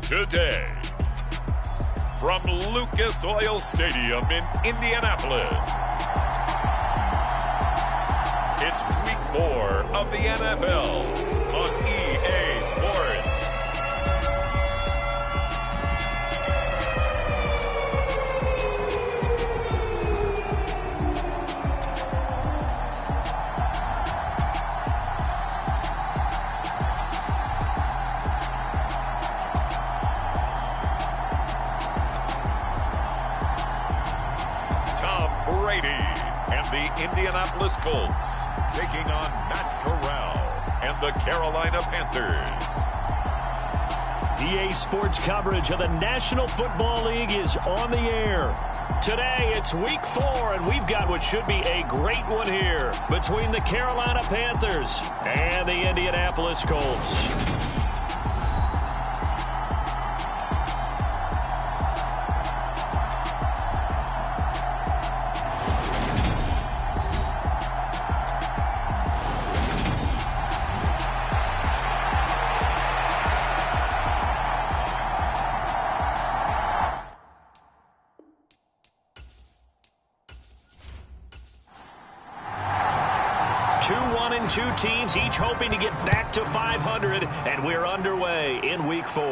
today. From Lucas Oil Stadium in Indianapolis, it's Week 4 of the NFL on EA Sports. Indianapolis Colts taking on Matt Corral and the Carolina Panthers. EA Sports coverage of the National Football League is on the air. Today it's Week 4, and we've got what should be a great one here between the Carolina Panthers and the Indianapolis Colts. 2 teams, each hoping to get back to 500, and we're underway in Week 4.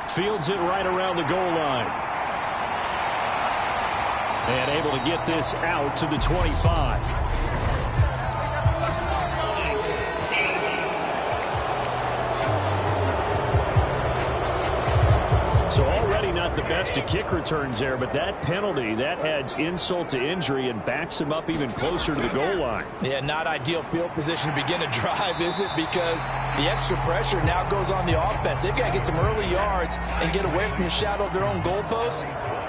Fields it right around the goal line. And able to get this out to the 25. So already not the best of kick returns there, but that penalty, that adds insult to injury and backs him up even closer to the goal line. Yeah, not ideal field position to begin a drive, is it? Because the extra pressure now goes on the offense. They've got to get some early yards and get away from the shadow of their own goalposts.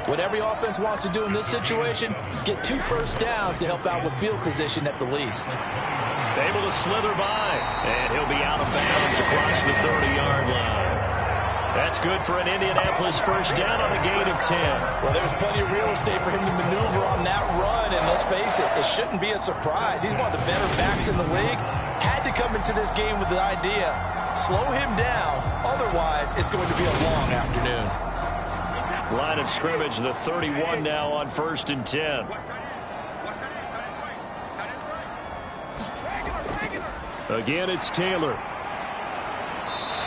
What every offense wants to do in this situation, get 2 first downs to help out with field position at the least. Able to slither by, and he'll be out of bounds across the 30-yard line. That's good for an Indianapolis first down on a gain of 10. Well, there's plenty of real estate for him to maneuver on that run, and let's face it, it shouldn't be a surprise. He's one of the better backs in the league. Had to come into this game with the idea, slow him down, otherwise it's going to be a long afternoon. Line of scrimmage, the 31 now on 1st and 10. Again, it's Taylor.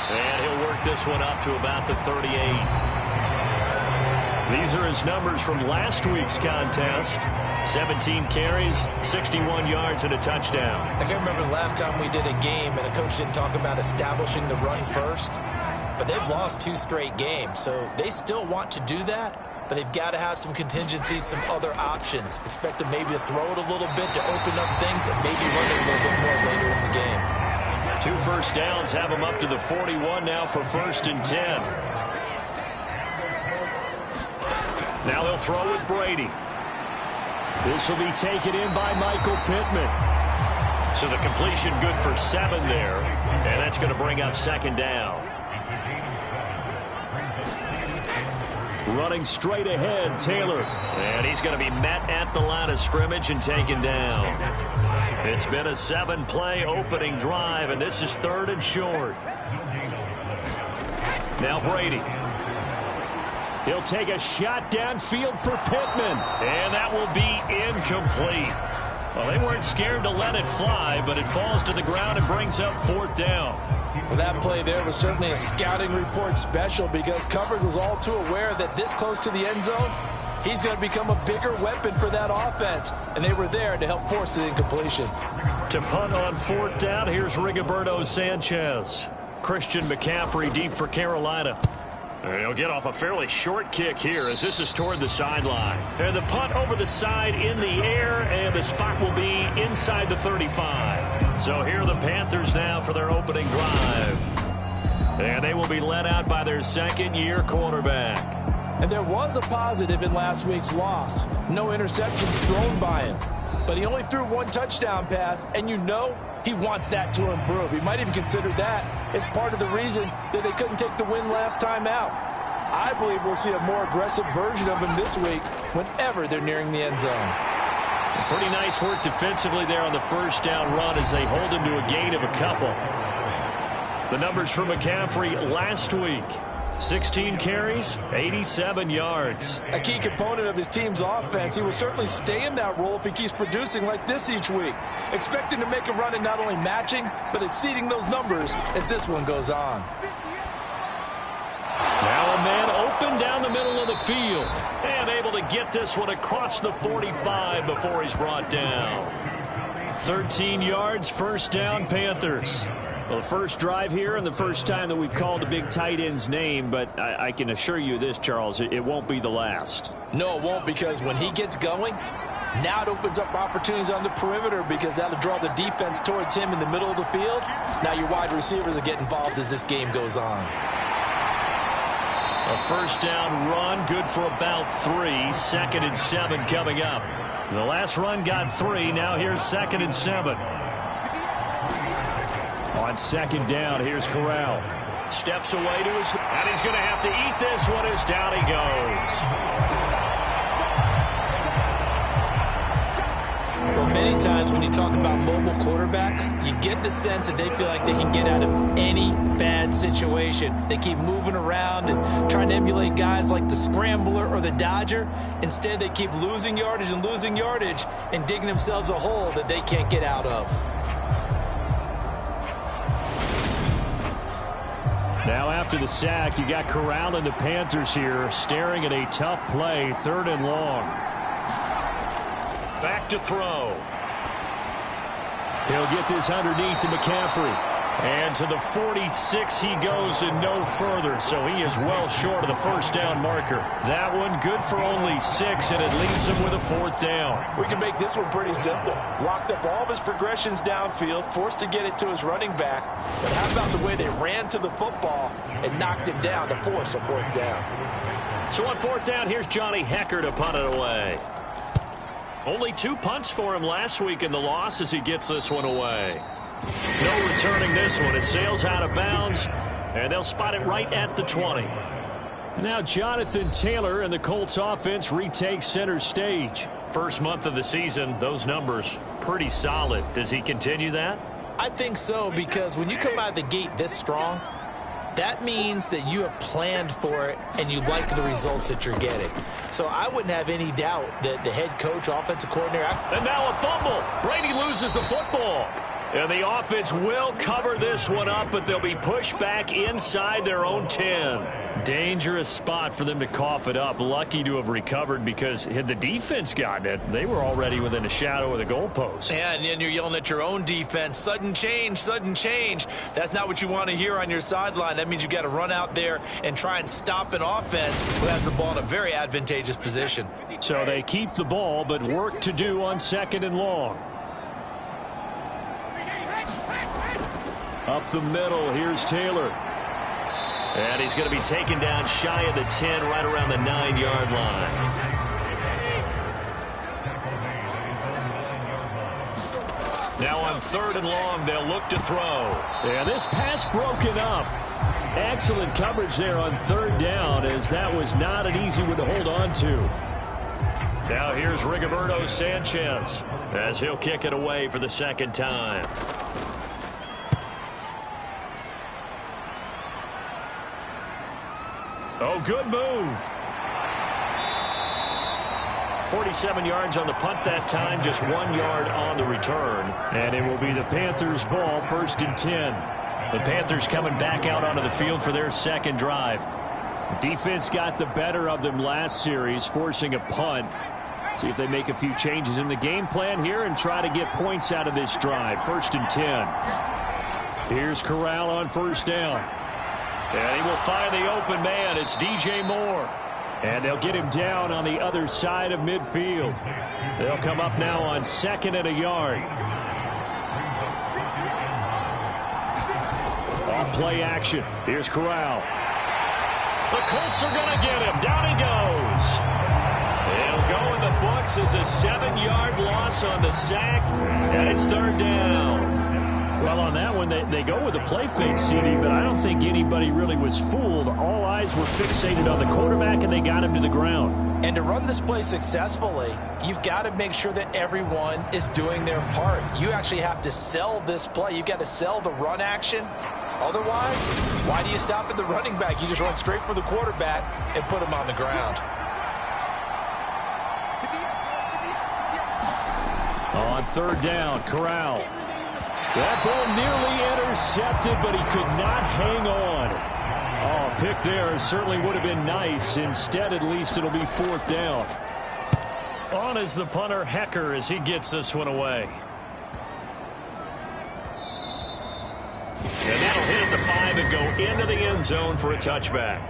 And he'll work this one up to about the 38. These are his numbers from last week's contest. 17 carries, 61 yards, and a touchdown. I can remember the last time we did a game and a coach didn't talk about establishing the run first. But they've lost 2 straight games, so they still want to do that. But they've got to have some contingencies, some other options. Expect them maybe to throw it a little bit to open up things and maybe run it a little bit more later in the game. 2 first downs have him up to the 41 now for 1st and 10. Now they'll throw with Brady. This will be taken in by Michael Pittman. So the completion good for 7 there, and that's going to bring up 2nd down. Running straight ahead, Taylor. And he's going to be met at the line of scrimmage and taken down. It's been a 7-play opening drive, and this is 3rd and short. Now Brady. He'll take a shot downfield for Pittman. And that will be incomplete. Well, they weren't scared to let it fly, but it falls to the ground and brings up 4th down. Well, that play there was certainly a scouting report special because coverage was all too aware that this close to the end zone, he's going to become a bigger weapon for that offense. And they were there to help force the incompletion. To punt on 4th down, here's Rigoberto Sanchez. Christian McCaffrey deep for Carolina. He'll get off a fairly short kick here as this is toward the sideline. And the punt over the side in the air, and the spot will be inside the 35. So here are the Panthers now for their opening drive. And they will be led out by their 2nd-year quarterback. And there was a positive in last week's loss. No interceptions thrown by him. But he only threw 1 touchdown pass, and you know he wants that to improve. He might even consider that as part of the reason that they couldn't take the win last time out. I believe we'll see a more aggressive version of him this week whenever they're nearing the end zone. Pretty nice work defensively there on the first down run as they hold him to a gain of a couple. The numbers for McCaffrey last week. 16 carries, 87 yards. A key component of his team's offense. He will certainly stay in that role if he keeps producing like this each week. Expecting to make a run and not only matching, but exceeding those numbers as this one goes on. Now a man open down the middle of the field. And able to get this one across the 45 before he's brought down. 13 yards, first down, Panthers. Well, the first drive here and the first time that we've called a big tight end's name, but I can assure you this, Charles, it won't be the last. No, it won't, because when he gets going, now it opens up opportunities on the perimeter because that'll draw the defense towards him in the middle of the field. Now your wide receivers will get involved as this game goes on. A first down run, good for about 3. 2nd and 7 coming up. The last run got 3. Now here's 2nd and 7. On second down, here's Corral. Steps away to his... And he's going to have to eat this one as down he goes. Well, many times when you talk about mobile quarterbacks, you get the sense that they feel like they can get out of any bad situation. They keep moving around and trying to emulate guys like the Scrambler or the Dodger. Instead, they keep losing yardage and digging themselves a hole that they can't get out of. Now after the sack, you got Corral and the Panthers here staring at a tough play, 3rd and long. Back to throw. He'll get this underneath to McCaffrey. And to the 46 he goes and no further, so he is well short of the first down marker. That one good for only 6, and it leaves him with a 4th down. We can make this one pretty simple. Locked up all of his progressions downfield, forced to get it to his running back. But how about the way they ran to the football and knocked him down to force a 4th down? So on 4th down, here's Johnny Hecker to punt it away. Only 2 punts for him last week in the loss as he gets this one away. No returning this one. It sails out of bounds, and they'll spot it right at the 20. Now Jonathan Taylor and the Colts offense retake center stage. First month of the season, those numbers pretty solid. Does he continue that? I think so, because when you come out of the gate this strong, that means that you have planned for it and you like the results that you're getting. So I wouldn't have any doubt that the head coach, offensive coordinator... And now a fumble. Brady loses the football. And the offense will cover this one up, but they'll be pushed back inside their own 10. Dangerous spot for them to cough it up. Lucky to have recovered, because had the defense gotten it, they were already within a shadow of the goalpost. Yeah, and then you're yelling at your own defense. Sudden change, sudden change. That's not what you want to hear on your sideline. That means you got to run out there and try and stop an offense who has the ball in a very advantageous position. So they keep the ball, but work to do on 2nd and long. Up the middle, here's Taylor. And he's going to be taken down shy of the 10, right around the 9-yard line. Now on 3rd and long, they'll look to throw. Yeah, this pass broken up. Excellent coverage there on 3rd down, as that was not an easy one to hold on to. Now here's Rigoberto Sanchez as he'll kick it away for the 2nd time. Oh, good move. 47 yards on the punt that time, just 1 yard on the return. And it will be the Panthers' ball, 1st and 10. The Panthers coming back out onto the field for their 2nd drive. Defense got the better of them last series, forcing a punt. See if they make a few changes in the game plan here and try to get points out of this drive. 1st and 10. Here's Corral on 1st down. And he will find the open man. It's DJ Moore. And they'll get him down on the other side of midfield. They'll come up now on 2nd and a yard. Off play action. Here's Corral. The Colts are going to get him. Down he goes. He'll go in the books as a 7-yard loss on the sack. And it's 3rd down. Well, on that one, they go with the play fake, CD, but I don't think anybody really was fooled. All eyes were fixated on the quarterback, and they got him to the ground. And to run this play successfully, you've got to make sure that everyone is doing their part. You actually have to sell this play. You've got to sell the run action Otherwise, why do you stop at the running back? You just run straight for the quarterback and put him on the ground. On third down, Corral. That ball nearly intercepted, but he could not hang on. Oh, a pick there certainly would have been nice. Instead, at least it'll be fourth down. On is the punter, Hecker, as he gets this one away. And that'll hit at the 5 and go into the end zone for a touchback.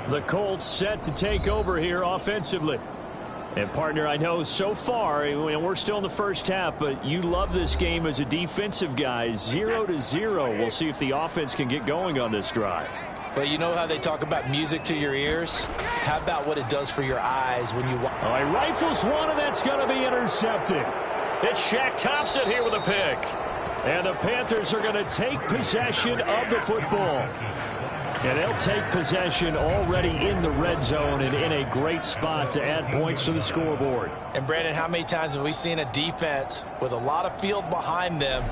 The Colts set to take over here offensively. And, partner, I know so far, we're still in the first half, but you love this game as a defensive guy. 0-0. We'll see if the offense can get going on this drive. Well, you know how they talk about music to your ears? How about what it does for your eyes when you watch? All right, rifles one, and that's going to be intercepted. It's Shaq Thompson here with a pick. And the Panthers are going to take possession of the football. And they'll take possession already in the red zone and in a great spot to add points to the scoreboard. And, Brandon, how many times have we seen a defense with a lot of field behind them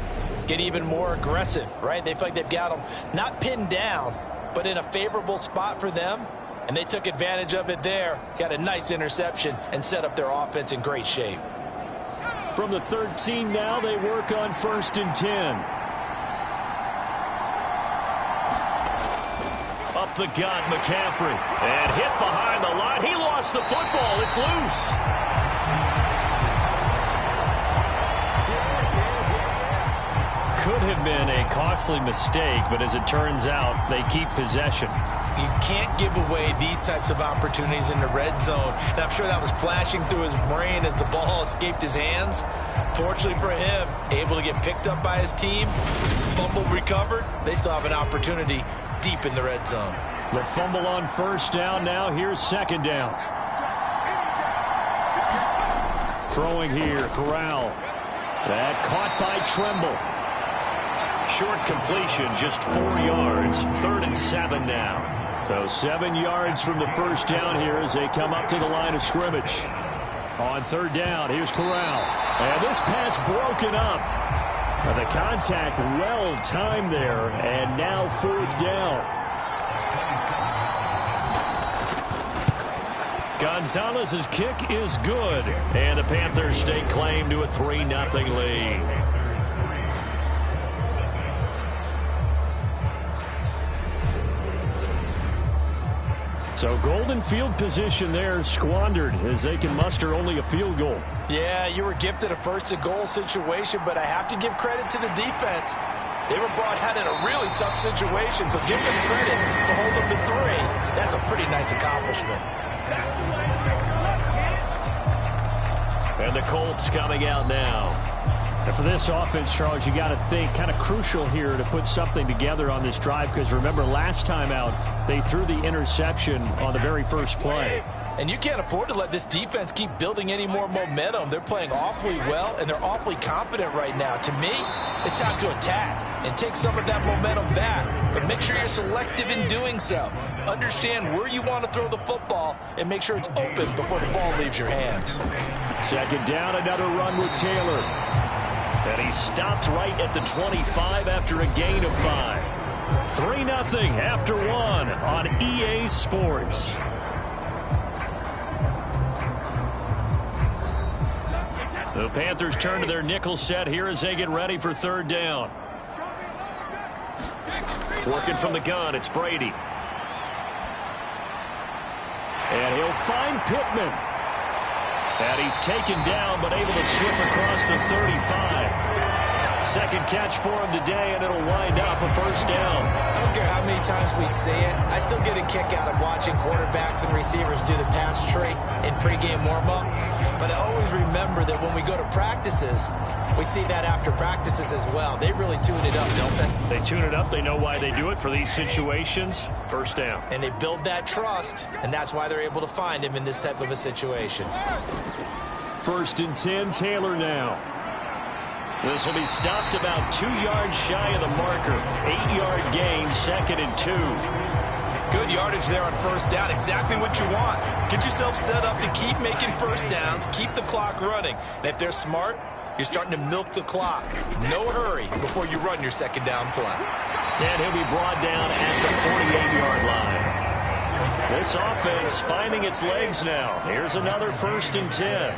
get even more aggressive, right? They feel like they've got them not pinned down, but in a favorable spot for them. And they took advantage of it there, got a nice interception, and set up their offense in great shape. From the 13 now, they work on 1st and 10. Up the gut, McCaffrey. And hit behind the line. He lost the football. It's loose. Could have been a costly mistake, but as it turns out, they keep possession. You can't give away these types of opportunities in the red zone. And I'm sure that was flashing through his brain as the ball escaped his hands. Fortunately for him, able to get picked up by his team, fumble recovered. They still have an opportunity deep in the red zone. The fumble on 1st down now. Here's 2nd down. Throwing here, Corral. That caught by Tremble. Short completion, just 4 yards. 3rd and 7 now. So 7 yards from the 1st down here as they come up to the line of scrimmage. On 3rd down, here's Corral. And this pass broken up. The contact well timed there, and now 4th down. Gonzalez's kick is good, and the Panthers stake claim to a 3-0 lead. So golden field position there squandered as they can muster only a field goal. Yeah, you were gifted a 1st and goal situation, but I have to give credit to the defense. They were brought out in a really tough situation, so give them credit to hold them to 3. That's a pretty nice accomplishment. And the Colts coming out now. And for this offense, Charles, you got to think kind of crucial here to put something together on this drive, because remember last time out they threw the interception on the very first play. And you can't afford to let this defense keep building any more momentum. They're playing awfully well, and they're awfully confident right now. To me, it's time to attack and take some of that momentum back. But make sure you're selective in doing so. Understand where you want to throw the football and make sure it's open before the ball leaves your hands. 2nd down, another run with Taylor. And he stopped right at the 25 after a gain of 5. 3-0 after 1 on EA Sports. The Panthers turn to their nickel set here as they get ready for 3rd down. Working from the gun, it's Brady. And he'll find Pittman. And he's taken down, but able to slip across the 35. Second catch for him today, and it'll wind up a 1st down. I don't care how many times we see it. I still get a kick out of watching quarterbacks and receivers do the pass tree in pregame warm-up. But I always remember that when we go to practices, we see that after practices as well. They really tune it up, don't they? They tune it up. They know why they do it for these situations. 1st down. And they build that trust, and that's why they're able to find him in this type of a situation. 1st and 10, Taylor now. This will be stopped about 2 yards shy of the marker. 8-yard gain, 2nd and 2. Good yardage there on 1st down. Exactly what you want. Get yourself set up to keep making 1st downs, keep the clock running. And if they're smart, You're starting to milk the clock. No hurry before you run your second down play. And he'll be brought down at the 48-yard line. This offense finding its legs now. Here's another 1st and 10.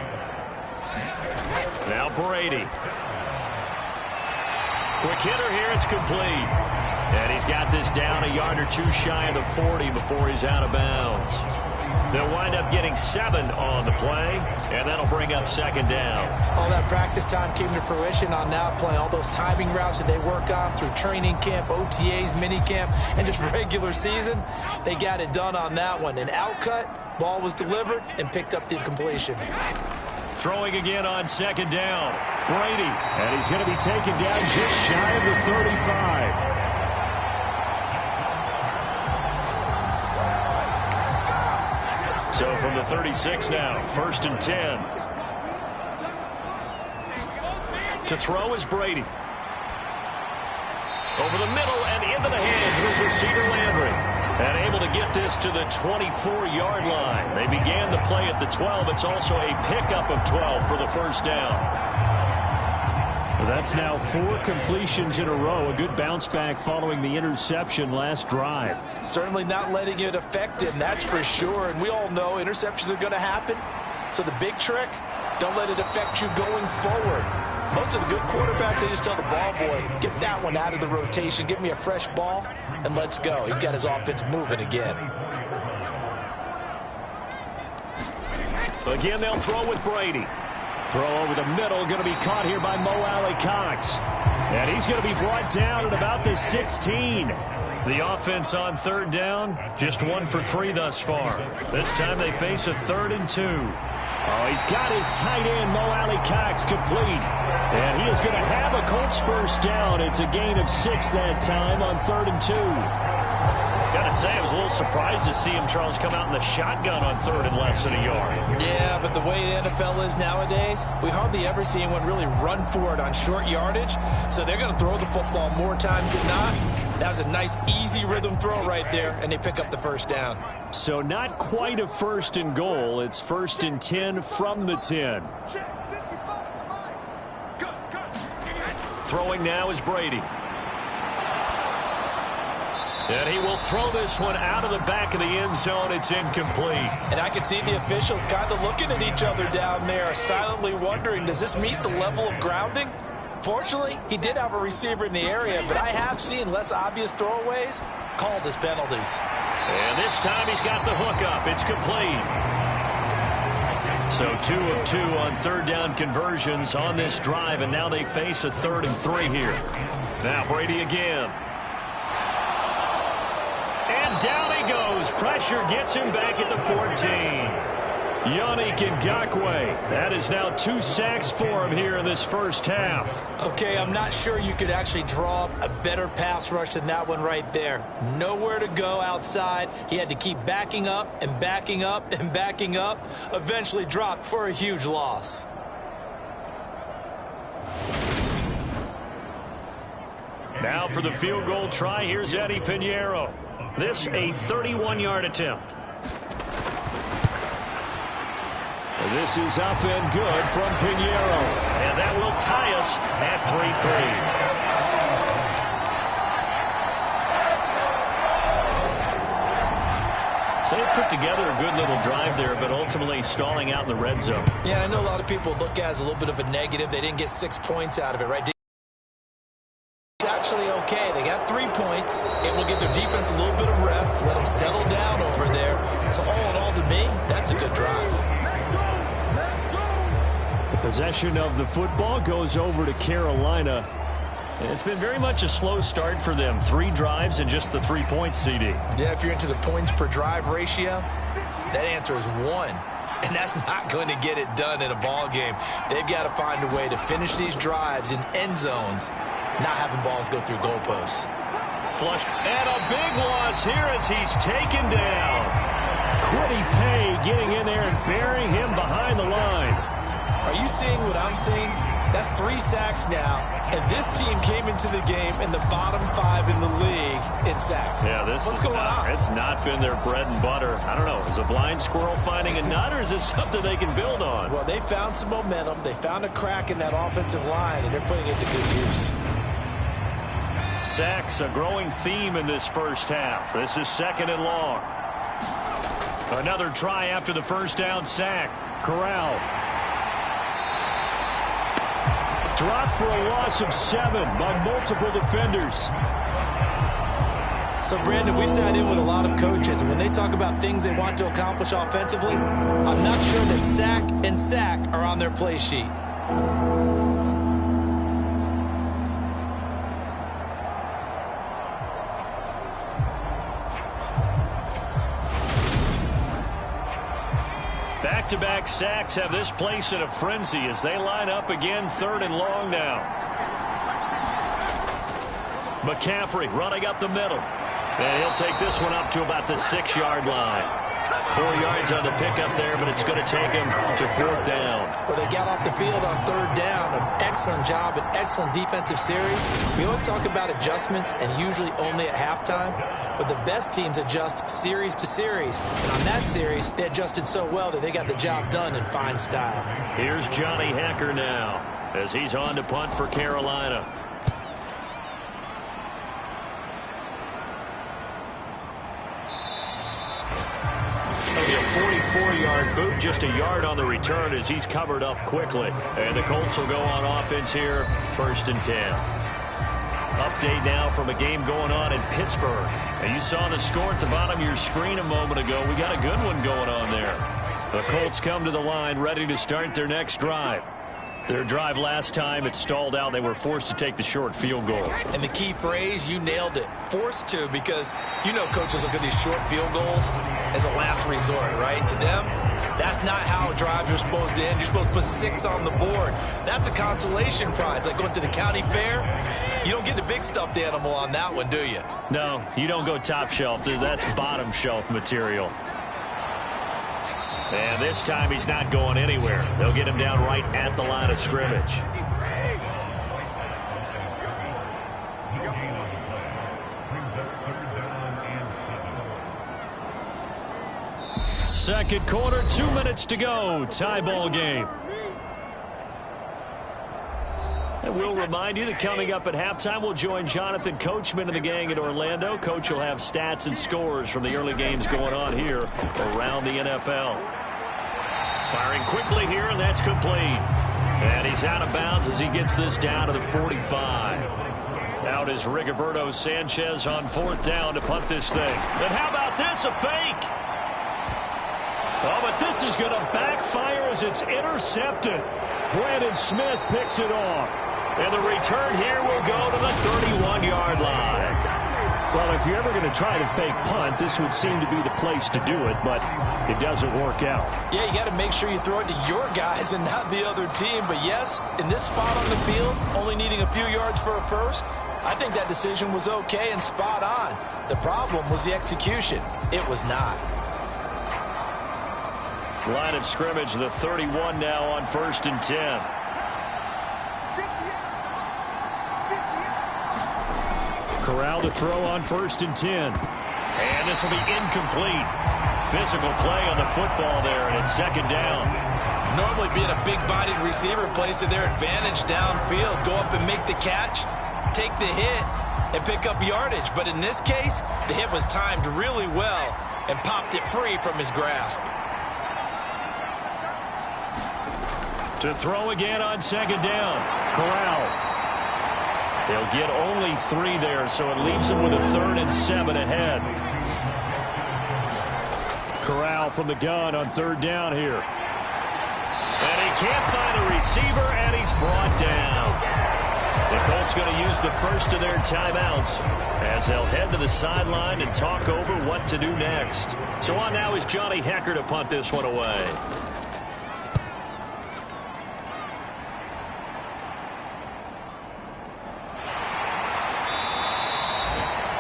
Now Brady. Quick hitter here. It's complete. And he's got this down a yard or two shy of the 40 before he's out of bounds. They'll wind up getting 7 on the play, and that'll bring up 2nd down. All that practice time came to fruition on that play. All those timing routes that they work on through training camp, OTAs, minicamp, and just regular season, they got it done on that one. An outcut, ball was delivered, and picked up the completion. Throwing again on 2nd down. Brady. And he's going to be taken down just shy of the 35. So from the 36 now, 1st and 10. To throw is Brady. Over the middle and into the hands of his receiver Landry. And able to get this to the 24-yard line. They began the play at the 12. It's also a pickup of 12 for the 1st down. Well, that's now 4 completions in a row. A good bounce back following the interception last drive. Certainly not letting it affect him, that's for sure. And we all know interceptions are going to happen. So the big trick, don't let it affect you going forward. Most of the good quarterbacks, they just tell the ball boy, get that one out of the rotation, give me a fresh ball, and let's go. He's got his offense moving again. Again, they'll throw with Brady. Throw over the middle, going to be caught here by Mo Alley-Cox. And he's going to be brought down at about the 16. The offense on 3rd down, just 1 for 3 thus far. This time they face a 3rd and 2. Oh, he's got his tight end, Mo Alley-Cox, complete. And he is going to have a Colts 1st down. It's a gain of 6 that time on 3rd and 2. Gotta say, I was a little surprised to see him, Charles, come out in the shotgun on 3rd and less than a yard. Yeah, but the way the NFL is nowadays, we hardly ever see anyone really run for it on short yardage. So they're going to throw the football more times than not. That was a nice, easy rhythm throw right there, and they pick up the 1st down. So not quite a 1st and goal. It's 1st and 10 from the 10. Throwing now is Brady. And he will throw this one out of the back of the end zone. It's incomplete. And I can see the officials kind of looking at each other down there, silently wondering, does this meet the level of grounding? Fortunately, he did have a receiver in the area, but I have seen less obvious throwaways called as penalties. And this time he's got the hook up. It's complete. So 2 of 2 on 3rd down conversions on this drive, and now they face a 3rd and 3 here. Now Brady again. Down he goes. Pressure gets him back at the 14. Yannick Ngakoue. That is now 2 sacks for him here in this 1st half. Okay, I'm not sure you could actually draw up a better pass rush than that one right there. Nowhere to go outside. He had to keep backing up and backing up and backing up. Eventually dropped for a huge loss. Now for the field goal try, here's Eddie Pinheiro. This a 31-yard attempt. This is up and good from Pinheiro. And that will tie us at 3-3. So they put together a good little drive there, but ultimately stalling out in the red zone. Yeah, I know a lot of people look at it as a little bit of a negative. They didn't get 6 points out of it, right? It's actually okay. They got 3 points. It will give their defense a little bit of rest, let them settle down over there. So all in all, to me, that's a good drive. The possession of the football goes over to Carolina. It's been very much a slow start for them. 3 drives and just the 3 points, CD. Yeah, if you're into the points per drive ratio, that answer is 1. And that's not going to get it done in a ball game. They've got to find a way to finish these drives in end zones, not having balls go through goalposts. Flush. And a big loss here as he's taken down. Quiddy Pay getting in there and burying him behind the line. Are you seeing what I'm seeing? That's 3 sacks now, and this team came into the game in the bottom 5 in the league in sacks. Yeah, what's going on? It's not been their bread and butter. I don't know. Is a blind squirrel finding a nut, or is this something they can build on? Well, they found some momentum. They found a crack in that offensive line, and they're putting it to good use. Sacks, a growing theme in this first half. This is 2nd and long. Another try after the first down sack. Corral. Dropped for a loss of 7 by multiple defenders. So, Brandon, we sat in with a lot of coaches, and when they talk about things they want to accomplish offensively, I'm not sure that sack and sack are on their play sheet. Back-to-back sacks have this place in a frenzy as they line up again 3rd and long now. McCaffrey running up the middle. And he'll take this one up to about the 6-yard line. 4 yards on the pickup there, but it's going to take him to 4th down. Well, they got off the field on 3rd down. An excellent job, an excellent defensive series. We always talk about adjustments and usually only at halftime. But the best teams adjust series to series. And on that series, they adjusted so well that they got the job done in fine style. Here's Johnny Hekker now as he's on to punt for Carolina. It'll be a 44-yard boot, just a yard on the return as he's covered up quickly. And the Colts will go on offense here, 1st and 10. Update now from a game going on in Pittsburgh. And you saw the score at the bottom of your screen a moment ago. We got a good one going on there. The Colts come to the line ready to start their next drive. Their drive last time, it stalled out. They were forced to take the short field goal. And the key phrase, you nailed it, forced to, because you know coaches look at these short field goals as a last resort, right? To them, that's not how drives are supposed to end. You're supposed to put 6 on the board. That's a consolation prize, like going to the county fair. You don't get the big stuffed animal on that one, do you? No, you don't go top shelf. That's bottom shelf material. And this time he's not going anywhere. They'll get him down right at the line of scrimmage. Second quarter, 2 minutes to go. Tie ball game. And we'll remind you that coming up at halftime, we'll join Jonathan Coachman and the gang in Orlando. Coach will have stats and scores from the early games going on here around the NFL. Firing quickly here, and that's complete. And he's out of bounds as he gets this down to the 45. Out is Rigoberto Sanchez on 4th down to punt this thing. And how about this, a fake? Oh, but this is going to backfire as it's intercepted. Brandon Smith picks it off. And the return here will go to the 31-yard line. Well, if you're ever going to try to fake punt, this would seem to be the place to do it, but it doesn't work out. Yeah, you got to make sure you throw it to your guys and not the other team. But yes, in this spot on the field, only needing a few yards for a first, I think that decision was okay and spot on. The problem was the execution. It was not. Line of scrimmage, the 31 now on 1st and 10. Corral to throw on 1st and 10. And this will be incomplete. Physical play on the football there, and it's 2nd down. Normally being a big-bodied receiver plays to their advantage downfield. Go up and make the catch, take the hit, and pick up yardage. But in this case, the hit was timed really well and popped it free from his grasp. To throw again on 2nd down. Corral. They'll get only 3 there, so it leaves them with a 3rd and 7 ahead. Corral from the gun on 3rd down here. And he can't find a receiver, and he's brought down. The Colts going to use the first of their timeouts as they'll head to the sideline and talk over what to do next. So on now is Johnny Hekker to punt this one away.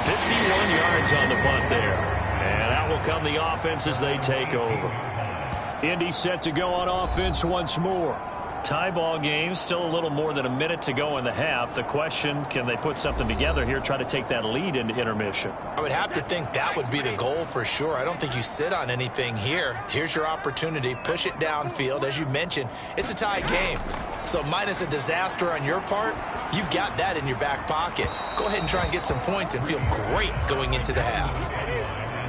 51 yards on the punt there. And out will come the offense as they take over. Indy set to go on offense once more. Tie ball game, still a little more than a minute to go in the half. The question, can they put something together here, try to take that lead into intermission? I would have to think that would be the goal for sure. I don't think you sit on anything here. Here's your opportunity. Push it downfield. As you mentioned, it's a tie game. So minus a disaster on your part, you've got that in your back pocket. Go ahead and try and get some points and feel great going into the half.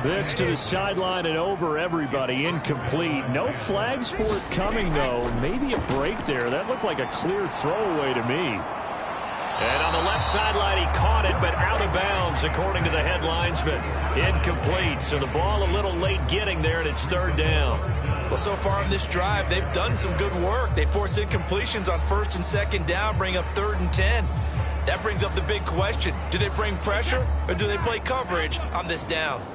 This to the sideline and over everybody. Incomplete. No flags forthcoming, though. Maybe a break there. That looked like a clear throwaway to me. And on the left sideline, he caught it, but out of bounds, according to the head linesman. Incomplete. So the ball a little late getting there, and it's third down. Well, so far on this drive, they've done some good work. They force incompletions on first and second down, bring up 3rd and 10. That brings up the big question. Do they bring pressure, or do they play coverage on this down?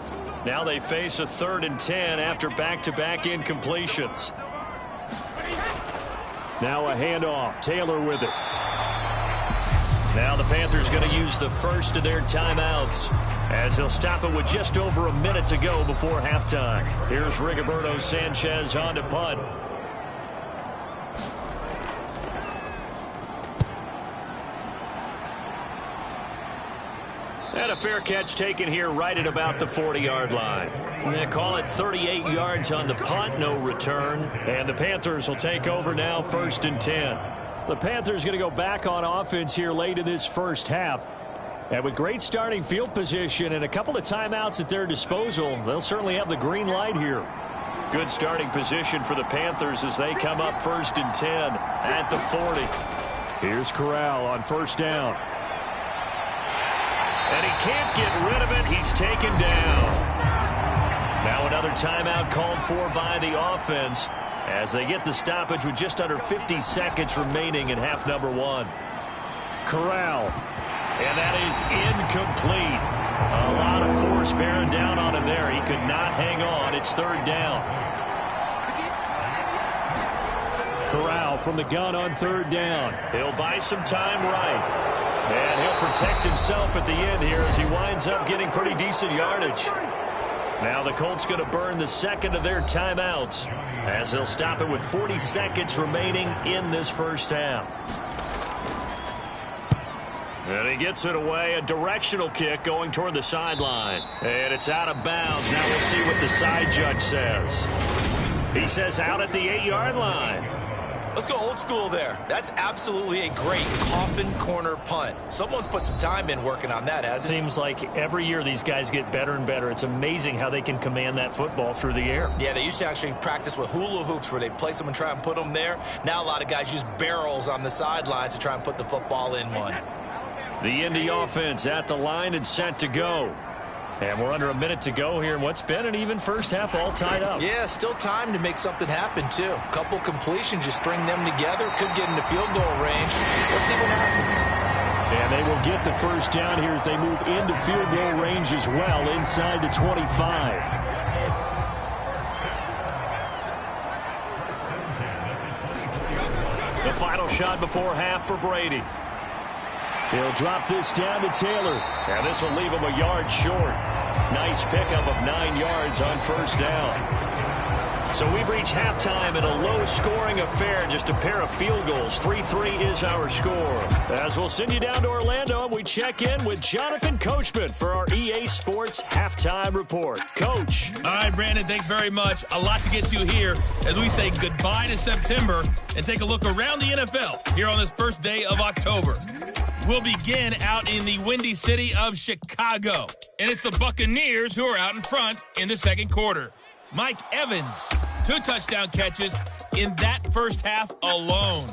Now they face a 3rd and 10 after back-to-back incompletions. Now a handoff. Taylor with it. Now the Panthers going to use the first of their timeouts as they'll stop it with just over a minute to go before halftime. Here's Rigoberto Sanchez on to punt. And a fair catch taken here right at about the 40-yard line. They call it 38 yards on the punt, no return. And the Panthers will take over now, 1st and 10. The Panthers going to go back on offense here late in this first half. And with great starting field position and a couple of timeouts at their disposal, they'll certainly have the green light here. Good starting position for the Panthers as they come up 1st and 10 at the 40. Here's Corral on 1st down. And he can't get rid of it. He's taken down. Now another timeout called for by the offense as they get the stoppage with just under 50 seconds remaining in half number 1. Corral. And that is incomplete. A lot of force bearing down on him there. He could not hang on. It's 3rd down. Corral from the gun on 3rd down. He'll buy some time right. And he'll protect himself at the end here as he winds up getting pretty decent yardage. Now the Colts going to burn the second of their timeouts as they'll stop it with 40 seconds remaining in this first half. And he gets it away. A directional kick going toward the sideline. And it's out of bounds. Now we'll see what the side judge says. He says out at the 8-yard line. Let's go old school there. That's absolutely a great coffin corner punt. Someone's put some time in working on that, hasn't it? Seems like every year these guys get better and better. It's amazing how they can command that football through the air. Yeah, they used to actually practice with hula hoops where they place them and try and put them there. Now a lot of guys use barrels on the sidelines to try and put the football in one. The Indy offense at the line and set to go. And we're under a minute to go here in what's been an even first half, all tied up. Yeah, still time to make something happen, too. A couple completions, you string them together, could get into field goal range. Let's see what happens. And they will get the first down here as they move into field goal range as well, inside the 25. The final shot before half for Brady. He'll drop this down to Taylor. And this will leave him a yard short. Nice pickup of 9 yards on 1st down. So we've reached halftime in a low-scoring affair, just a pair of field goals. 3-3 is our score. As we'll send you down to Orlando, and we check in with Jonathan Coachman for our EA Sports Halftime Report. Coach. All right, Brandon, thanks very much. A lot to get to here as we say goodbye to September and take a look around the NFL here on this first day of October. We'll begin out in the windy city of Chicago. And it's the Buccaneers who are out in front in the second quarter. Mike Evans, 2 touchdown catches in that first half alone.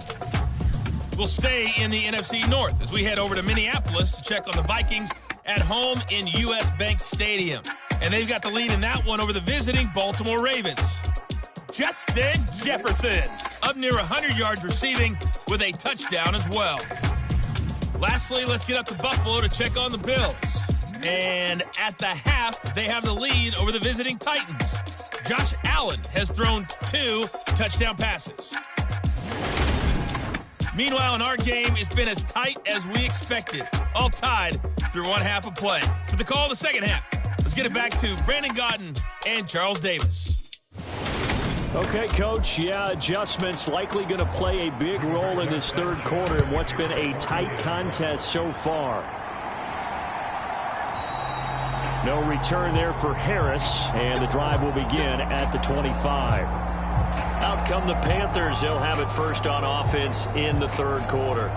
We'll stay in the NFC North as we head over to Minneapolis to check on the Vikings at home in U.S. Bank Stadium. And they've got the lead in that one over the visiting Baltimore Ravens. Justin Jefferson, up near 100 yards receiving with a touchdown as well. Lastly, let's get up to Buffalo to check on the Bills. And at the half, they have the lead over the visiting Titans. Josh Allen has thrown 2 touchdown passes. Meanwhile, in our game, it's been as tight as we expected. All tied through one half of play. For the call of the second half, let's get it back to Brandon Gaudin and Charles Davis. Okay, Coach, yeah, adjustments likely going to play a big role in this third quarter in what's been a tight contest so far. No return there for Harris, and the drive will begin at the 25. Out come the Panthers. They'll have it first on offense in the third quarter.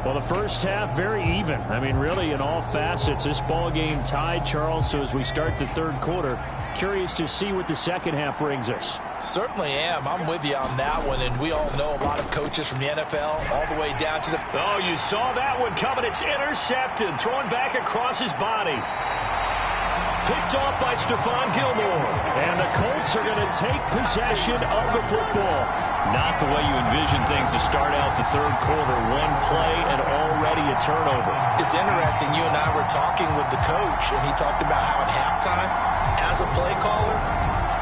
Well, the first half, very even. I mean, really, in all facets, this ball game tied, Charles. So as we start the third quarter, curious to see what the second half brings us. Certainly am. I'm with you on that one, and we all know a lot of coaches from the NFL all the way down to the... Oh, you saw that one coming. It's intercepted. Throwing back across his body. Picked off by Stephon Gilmore. And the Colts are going to take possession of the football. Not the way you envision things to start out the third quarter. One play and already a turnover. It's interesting. You and I were talking with the coach, and he talked about how at halftime, as a play caller,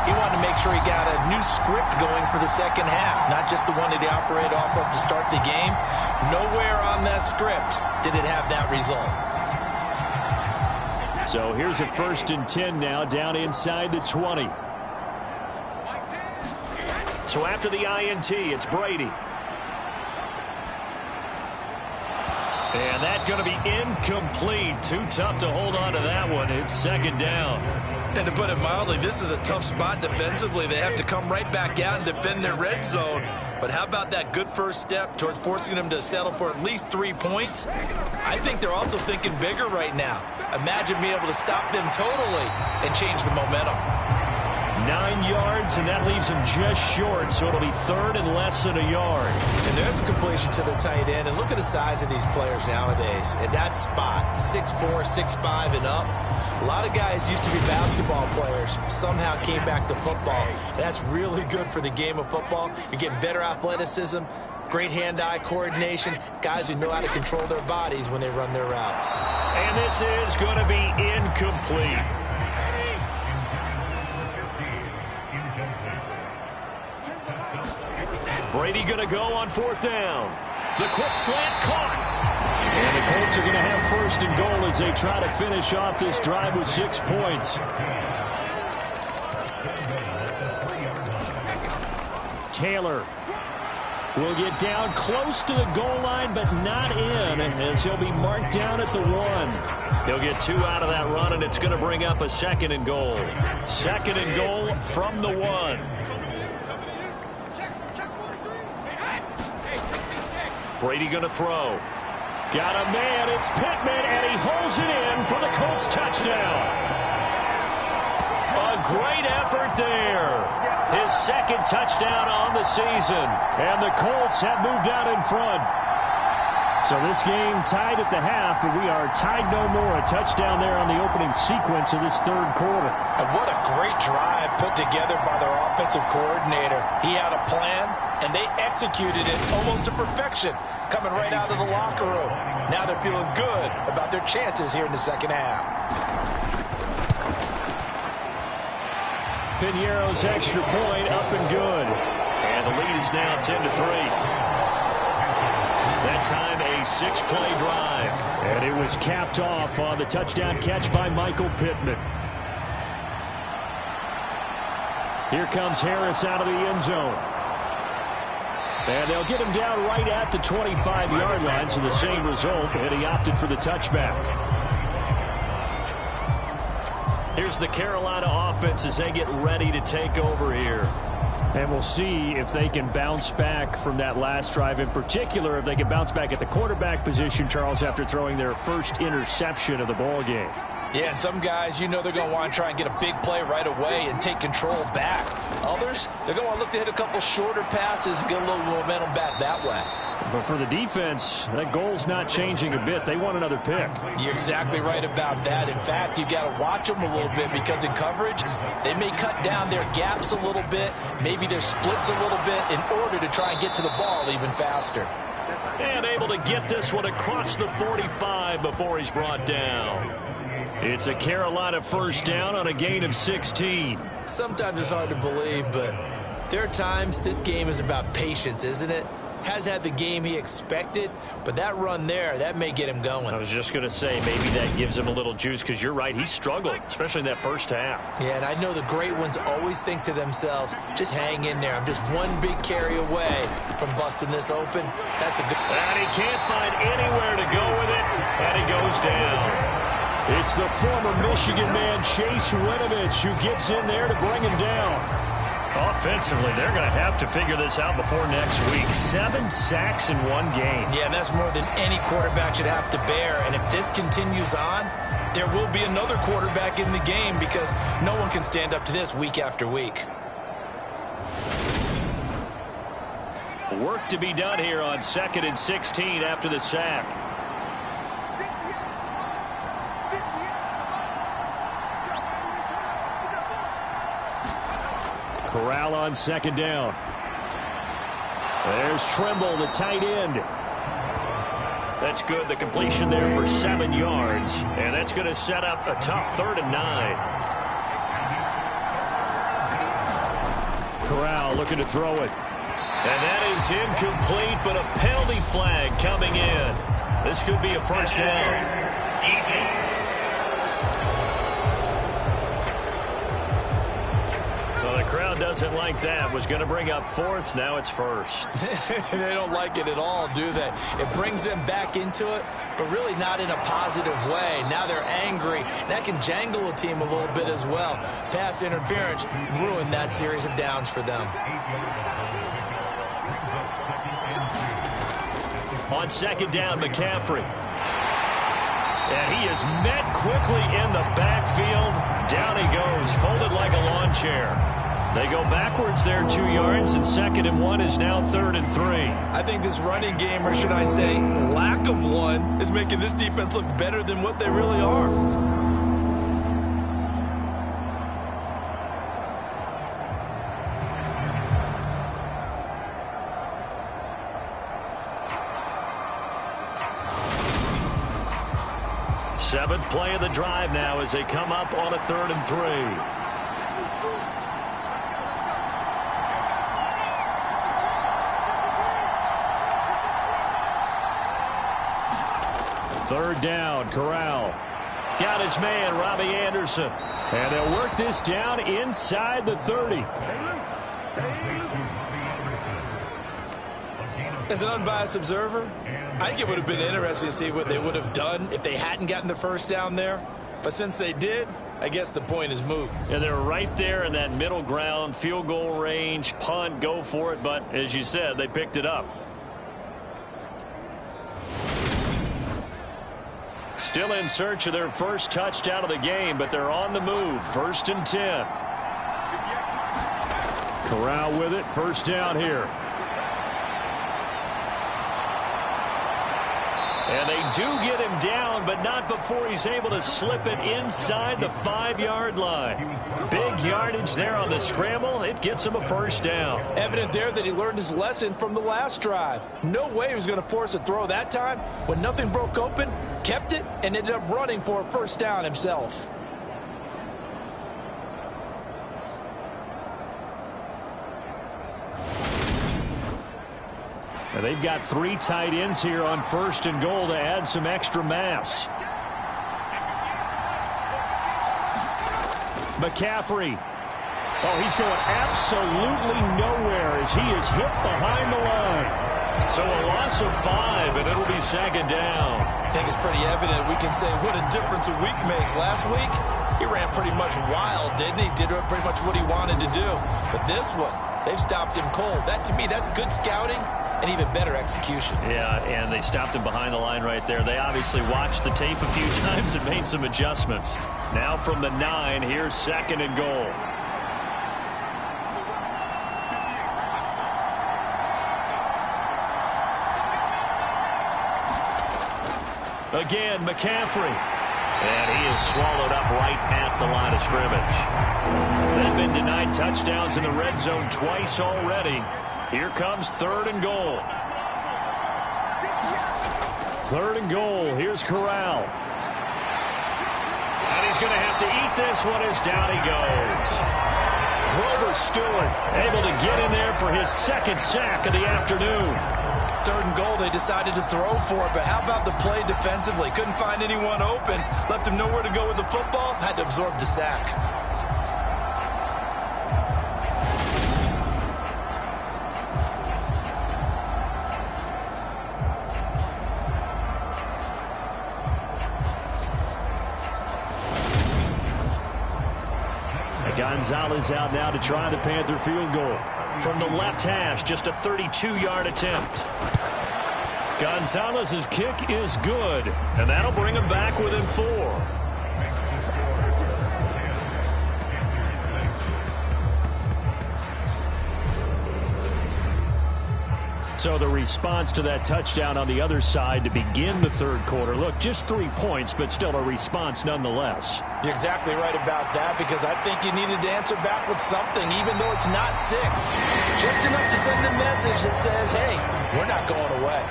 he wanted to make sure he got a new script going for the second half, not just the one that he operated off of to start the game. Nowhere on that script did it have that result. So here's a 1st and 10 now, down inside the 20. So after the INT, it's Brady. And that's going to be incomplete. Too tough to hold on to that one. It's second down. And to put it mildly, this is a tough spot defensively. They have to come right back out and defend their red zone. But how about that good first step towards forcing them to settle for at least 3 points? I think they're also thinking bigger right now. Imagine being able to stop them totally and change the momentum. 9 yards, and that leaves him just short, so it'll be third and less than a yard. And there's a completion to the tight end. And look at the size of these players nowadays. At that spot, 6'4", 6'5", and up. A lot of guys used to be basketball players, somehow came back to football. And that's really good for the game of football. You're getting better athleticism, great hand-eye coordination, guys who know how to control their bodies when they run their routes. And this is going to be incomplete. Brady going to go on 4th down. The quick slant caught. And the Colts are going to have 1st and goal as they try to finish off this drive with 6 points. Taylor will get down close to the goal line, but not in, as he'll be marked down at the 1. They'll get 2 out of that run, and it's going to bring up a 2nd and goal. 2nd and goal from the 1. Brady going to throw. Got a man, it's Pittman, and he holds it in for the Colts touchdown. A great effort there. His 2nd touchdown on the season. And the Colts have moved out in front. So this game tied at the half, but we are tied no more. A touchdown there on the opening sequence of this third quarter. And what a great drive put together by their offensive coordinator. He had a plan, and they executed it almost to perfection, coming right out of the locker room. Now they're feeling good about their chances here in the second half. Piñeiro's extra point up and good. And the lead is now 10-3. That time a 6-play drive. And it was capped off on the touchdown catch by Michael Pittman. Here comes Harris out of the end zone. And they'll get him down right at the 25-yard line, so the same result, and he opted for the touchback. Here's the Carolina offense as they get ready to take over here. And we'll see if they can bounce back from that last drive. In particular, if they can bounce back at the quarterback position, Charles, after throwing their first interception of the ball game. Yeah, and some guys, you know they're going to want to try and get a big play right away and take control back. Others, they're going to want to look to hit a couple shorter passes, get a little momentum back that way. But for the defense, that goal's not changing a bit. They want another pick. You're exactly right about that. In fact, you got to watch them a little bit because in coverage, they may cut down their gaps a little bit, maybe their splits a little bit in order to try and get to the ball even faster. And able to get this one across the 45 before he's brought down. It's a Carolina first down on a gain of 16. Sometimes it's hard to believe, but there are times this game is about patience, isn't it? has had the game he expected, but that run there, that may get him going. I was just going to say, maybe that gives him a little juice, because you're right, he struggled, especially in that first half. Yeah, and I know the great ones always think to themselves, just hang in there. I'm just one big carry away from busting this open. That's a good... And he can't find anywhere to go with it, and he goes down. It's the former Michigan man, Chase Winovich, who gets in there to bring him down. Offensively, they're going to have to figure this out before next week. 7 sacks in one game. Yeah, and that's more than any quarterback should have to bear. And if this continues on, there will be another quarterback in the game, because no one can stand up to this week after week. Work to be done here on 2nd and 16 after the sack. Corral on 2nd down. There's Trimble, the tight end. That's good. The completion there for 7 yards. And that's going to set up a tough 3rd and 9. Corral looking to throw it. And that is incomplete, but a penalty flag coming in. This could be a first down. Crowd doesn't like that. Was going to bring up 4th. Now it's 1st. They don't like it at all, do they? It brings them back into it, but really not in a positive way. Now they're angry. That can jangle a team a little bit as well. Pass interference ruined that series of downs for them. On 2nd down, McCaffrey. And he is met quickly in the backfield. Down he goes, folded like a lawn chair. They go backwards there 2 yards, and 2nd and 1 is now 3rd and 3. I think this running game, or should I say lack of one, is making this defense look better than what they really are. Seventh play of the drive now as they come up on a 3rd and 3. Third down, Corral. Got his man, Robbie Anderson. And they'll work this down inside the 30. As an unbiased observer, I think it would have been interesting to see what they would have done if they hadn't gotten the first down there. But since they did, I guess the point is moot. Yeah, they're right there in that middle ground, field goal range, punt, go for it. But as you said, they picked it up. Still in search of their first touchdown of the game, but they're on the move. 1st and 10. Corral with it. First down here. And they do get him down, but not before he's able to slip it inside the 5-yard line. Big yardage there on the scramble. It gets him a first down. Evident there that he learned his lesson from the last drive. No way he was going to force a throw that time. When nothing broke open, kept it, and ended up running for a first down himself. Now they've got 3 tight ends here on 1st and goal to add some extra mass. McCaffrey. Oh, he's going absolutely nowhere as he is hit behind the line. So a loss of 5, and it'll be 2nd down. I think it's pretty evident. We can say what a difference a week makes. Last week, he ran pretty much wild, didn't he? Did pretty much what he wanted to do. But this one, they've stopped him cold. That, to me, that's good scouting and even better execution. Yeah, and they stopped him behind the line right there. They obviously watched the tape a few times and made some adjustments. Now from the 9, here's 2nd and goal. Again, McCaffrey. And he is swallowed up right at the line of scrimmage. They've been denied touchdowns in the red zone twice already. Here comes 3rd and goal. 3rd and goal. Here's Corral. And he's going to have to eat this one as down he goes. Grover Stewart able to get in there for his second sack of the afternoon. 3rd and goal, they decided to throw for it, but how about the play defensively? Couldn't find anyone open, left him nowhere to go with the football, had to absorb the sack. Gonzalez out now to try the Panther field goal. From the left hash, just a 32-yard attempt. Gonzalez's kick is good, and that'll bring him back within 4. So the response to that touchdown on the other side to begin the 3rd quarter. Look, just 3 points, but still a response nonetheless. You're exactly right about that, because I think you needed to answer back with something, even though it's not 6. Just enough to send a message that says, hey, we're not going away.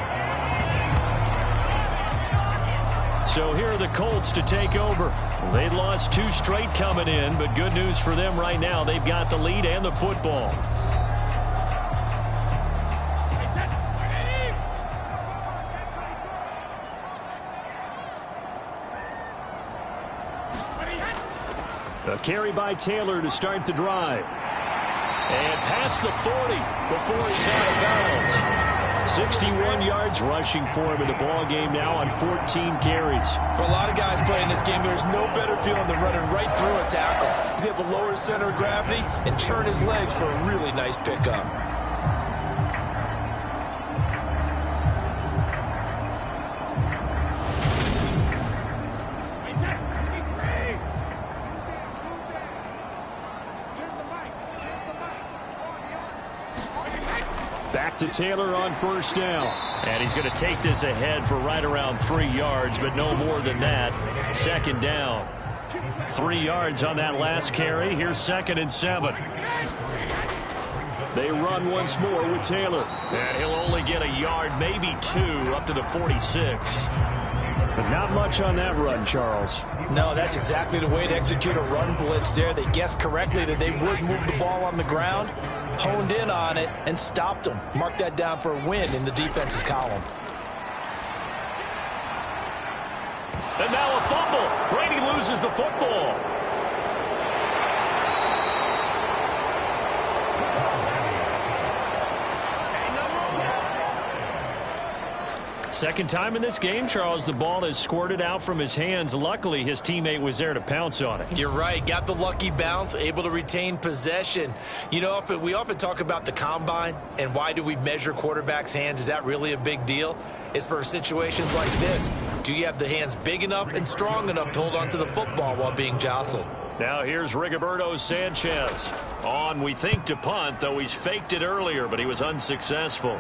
So here are the Colts to take over. They'd lost 2 straight coming in, but good news for them right now. They've got the lead and the football. A carry by Taylor to start the drive. And past the 40 before he's out of bounds. 61 yards rushing for him in the ball game now on 14 carries. For a lot of guys playing this game, there's no better feeling than running right through a tackle. He's able to lower his center of gravity and churn his legs for a really nice pickup. Back to Taylor on 1st down. And he's going to take this ahead for right around 3 yards, but no more than that. 2nd down. 3 yards on that last carry. Here's 2nd and 7. They run once more with Taylor. And he'll only get a yard, maybe 2, up to the 46. But not much on that run, Charles. No, that's exactly the way to execute a run blitz there. They guessed correctly that they would move the ball on the ground, honed in on it, and stopped them. Mark that down for a win in the defense's column. And now a fumble. Brady loses the football. Second time in this game, Charles, the ball has squirted out from his hands. Luckily, his teammate was there to pounce on it. You're right. Got the lucky bounce, able to retain possession. You know, we often talk about the combine and why do we measure quarterbacks' hands. Is that really a big deal? It's for situations like this. Do you have the hands big enough and strong enough to hold on to the football while being jostled? Now here's Rigoberto Sanchez. On, we think, to punt, though he's faked it earlier, but he was unsuccessful.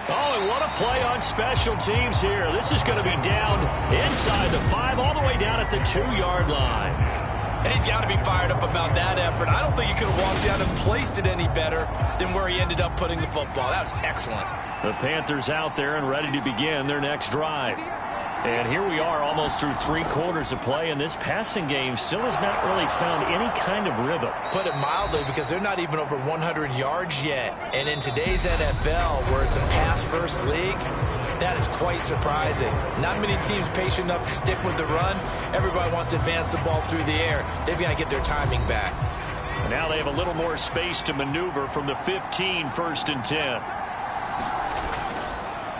Oh, and what a play on special teams here. This is going to be down inside the 5, all the way down at the 2-yard line. And he's got to be fired up about that effort. I don't think he could have walked down and placed it any better than where he ended up putting the football. That was excellent. The Panthers out there and ready to begin their next drive. And here we are almost through 3 quarters of play, and this passing game still has not really found any kind of rhythm. Put it mildly, because they're not even over 100 yards yet. And in today's NFL, where it's a pass-first league, that is quite surprising. Not many teams patient enough to stick with the run. Everybody wants to advance the ball through the air. They've got to get their timing back. And now they have a little more space to maneuver from the 15, 1st and 10.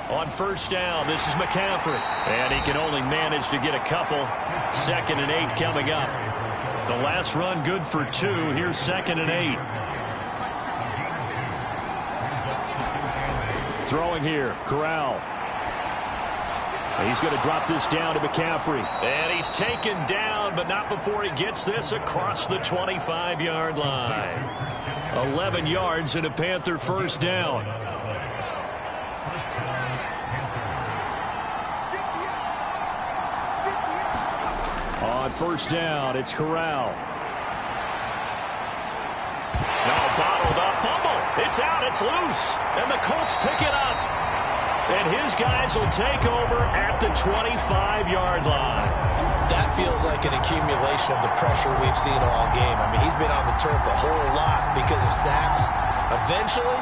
On 1st down, this is McCaffrey. And he can only manage to get a couple. 2nd and 8 coming up. The last run good for 2. Here's 2nd and 8. Throwing here, Corral. He's going to drop this down to McCaffrey. And he's taken down, but not before he gets this across the 25-yard line. 11 yards and a Panther 1st down. On 1st down, it's Corral. Now bottled up, fumble. It's out, it's loose. And the Colts pick it up. And his guys will take over at the 25-yard line. That feels like an accumulation of the pressure we've seen all game. I mean, he's been on the turf a whole lot because of sacks. Eventually,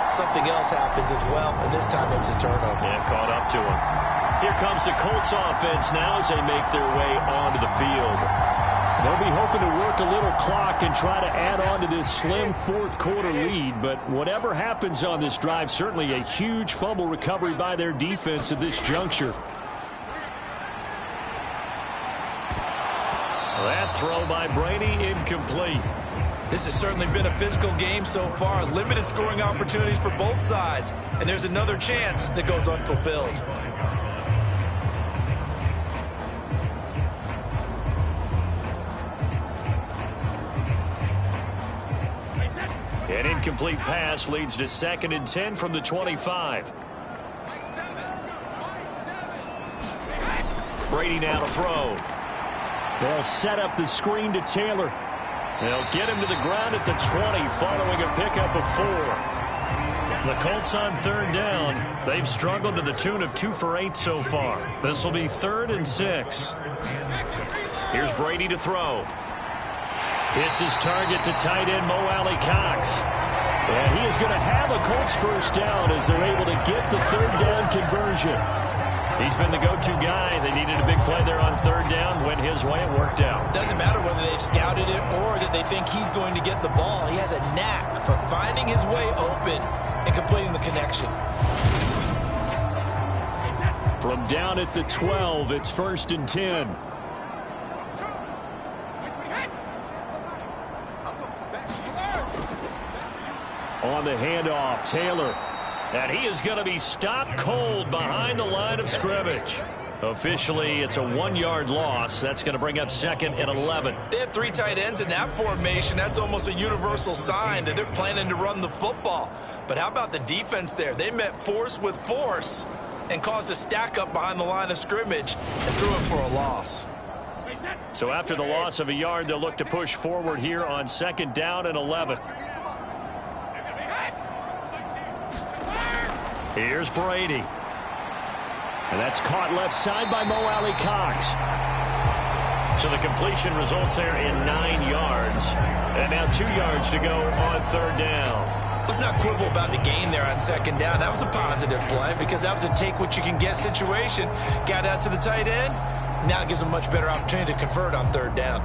something else happens as well, and this time it was a turnover. Yeah, caught up to him. Here comes the Colts offense now as they make their way onto the field. They'll be hoping to work a little clock and try to add on to this slim fourth-quarter lead. But whatever happens on this drive, certainly a huge fumble recovery by their defense at this juncture. That throw by Brady incomplete. This has certainly been a physical game so far. Limited scoring opportunities for both sides. And there's another chance that goes unfulfilled. An incomplete pass leads to 2nd and 10 from the 25. Brady now to throw. They'll set up the screen to Taylor. They'll get him to the ground at the 20 following a pickup of 4. The Colts on 3rd down. They've struggled to the tune of 2 for 8 so far. This will be 3rd and 6. Here's Brady to throw. It's his target to tight end Mo Alley-Cox. And he is going to have a Colts first down as they're able to get the 3rd down conversion. He's been the go-to guy. They needed a big play there on 3rd down. Went his way. It worked out. Doesn't matter whether they've scouted it or that they think he's going to get the ball. He has a knack for finding his way open and completing the connection. From down at the 12, it's 1st and 10. On the handoff, Taylor. And he is going to be stopped cold behind the line of scrimmage. Officially, it's a 1-yard loss. That's going to bring up 2nd and 11. They have 3 tight ends in that formation. That's almost a universal sign that they're planning to run the football. But how about the defense there? They met force with force and caused a stack up behind the line of scrimmage and threw it for a loss. So after the loss of a yard, they'll look to push forward here on 2nd down and 11. Here's Brady. And that's caught left side by Mo Alley-Cox. So the completion results there in 9 yards. And now 2 yards to go on 3rd down. Let's not quibble about the gain there on 2nd down. That was a positive play because that was a take-what-you-can-get situation. Got out to the tight end. Now it gives them a much better opportunity to convert on 3rd down.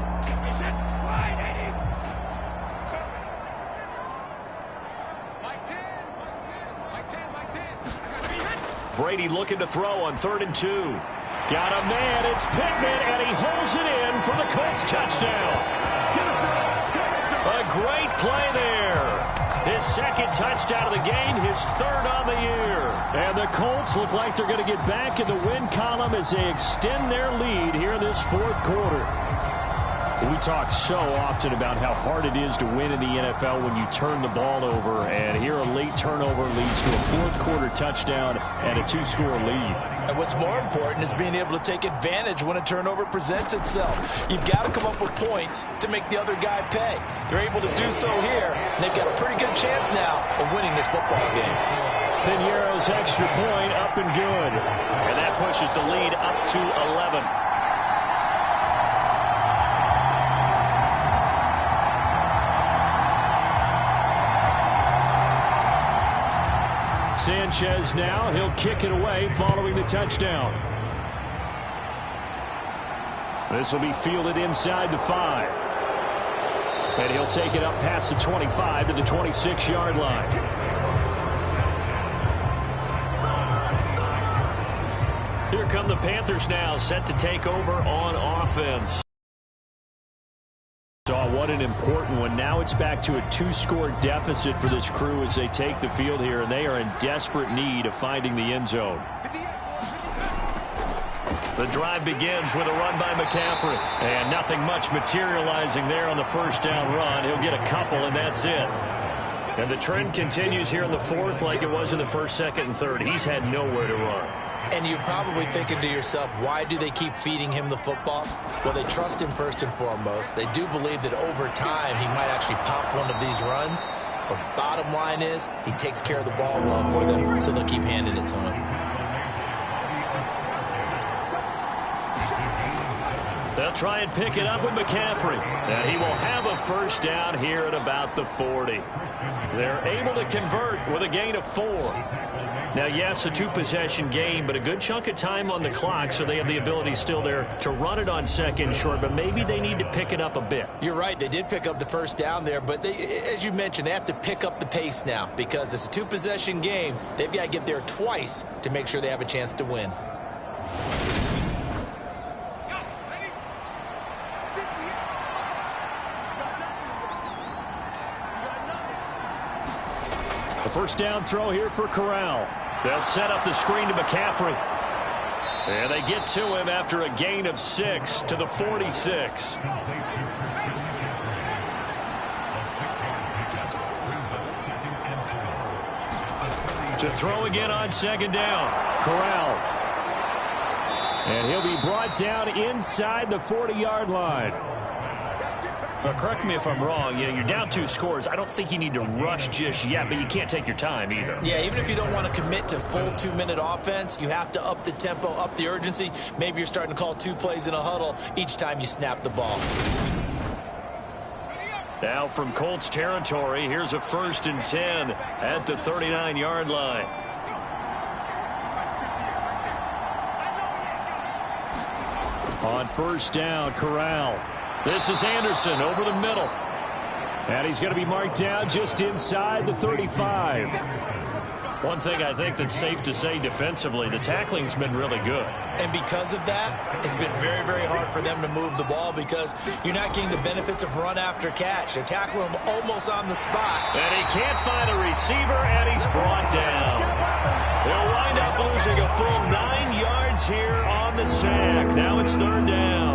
Brady looking to throw on 3rd and 2. Got a man, it's Pittman, and he holds it in for the Colts touchdown. A great play there. His 2nd touchdown of the game, his 3rd on the year. And the Colts look like they're going to get back in the win column as they extend their lead here in this 4th quarter. We talk so often about how hard it is to win in the NFL when you turn the ball over, and here a late turnover leads to a 4th quarter touchdown and a 2-score lead. And what's more important is being able to take advantage when a turnover presents itself. You've got to come up with points to make the other guy pay. They're able to do so here, and they've got a pretty good chance now of winning this football game. Pinheiro's extra point up and good. And that pushes the lead up to 11. Sanchez now, he'll kick it away following the touchdown. This will be fielded inside the 5. And he'll take it up past the 25 to the 26-yard line. Here come the Panthers now, set to take over on offense. What an important one. Now it's back to a 2-score deficit for this crew as they take the field here, and they are in desperate need of finding the end zone. The drive begins with a run by McCaffrey. And nothing much materializing there on the 1st down run. He'll get a couple, and that's it. And the trend continues here in the 4th like it was in the 1st, 2nd, and 3rd. He's had nowhere to run. And you're probably thinking to yourself, why do they keep feeding him the football? Well, they trust him first and foremost. They do believe that over time he might actually pop one of these runs. But bottom line is he takes care of the ball well for them, so they'll keep handing it to him. They'll try and pick it up with McCaffrey. And he will have a first down here at about the 40. They're able to convert with a gain of 4. Now, yes, a 2-possession game, but a good chunk of time on the clock, so they have the ability still there to run it on second short, but maybe they need to pick it up a bit. You're right. They did pick up the first down there, but as you mentioned, they have to pick up the pace now because it's a 2-possession game. They've got to get there twice to make sure they have a chance to win. The first down throw here for Corral. They'll set up the screen to McCaffrey. And they get to him after a gain of 6 to the 46. To throw again on second down. Corral. And he'll be brought down inside the 40-yard line. But correct me if I'm wrong, you're down 2 scores. I don't think you need to rush just yet, but you can't take your time either. Yeah, even if you don't want to commit to full 2-minute offense, you have to up the tempo, up the urgency. Maybe you're starting to call 2 plays in a huddle each time you snap the ball. Now from Colts territory, here's a 1st and 10 at the 39-yard line. On first down, Corral. This is Anderson over the middle. And he's going to be marked down just inside the 35. One thing I think that's safe to say defensively, the tackling's been really good. And because of that, it's been very, very hard for them to move the ball because you're not getting the benefits of run after catch. They're tackling him almost on the spot. And he can't find a receiver, and he's brought down. They'll wind up losing a full 9 yards here on the sack. Now it's 3rd down.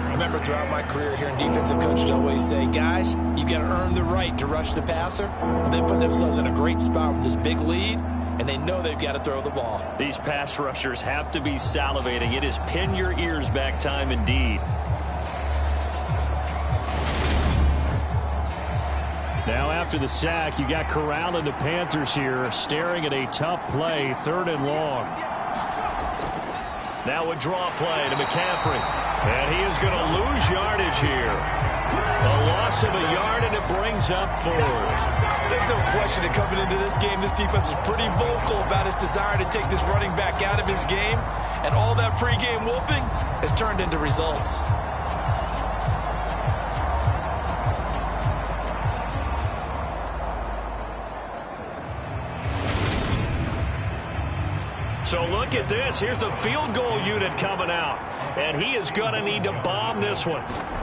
I remember throughout my career here in defensive coach, I'd always say, guys, you got to earn the right to rush the passer. They put themselves in a great spot with this big lead, and they know they've got to throw the ball. These pass rushers have to be salivating. It is pin your ears back time indeed. Now after the sack, you got Corral and the Panthers here staring at a tough play, 3rd and long. Now a draw play to McCaffrey. And he is going to lose yardage here. A loss of a yard, and it brings up 4. There's no question that coming into this game, this defense was pretty vocal about its desire to take this running back out of his game. And all that pregame whooping has turned into results. So look at this. Here's the field goal unit coming out. And he is going to need to bomb this one.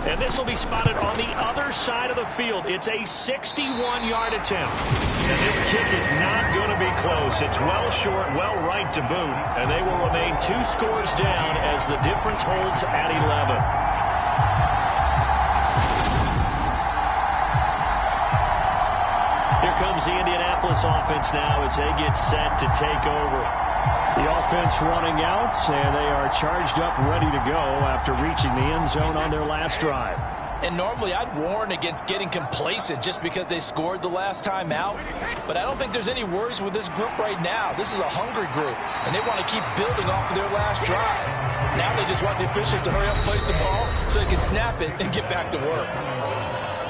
And this will be spotted on the other side of the field. It's a 61-yard attempt. And this kick is not going to be close. It's well short, well right to boot. And they will remain 2 scores down as the difference holds at 11. Here comes the Indianapolis offense now as they get set to take over. The offense running out, and they are charged up, ready to go after reaching the end zone on their last drive. And normally I'd warn against getting complacent just because they scored the last time out. But I don't think there's any worries with this group right now. This is a hungry group, and they want to keep building off of their last drive. Now they just want the officials to hurry up, place the ball, so they can snap it and get back to work.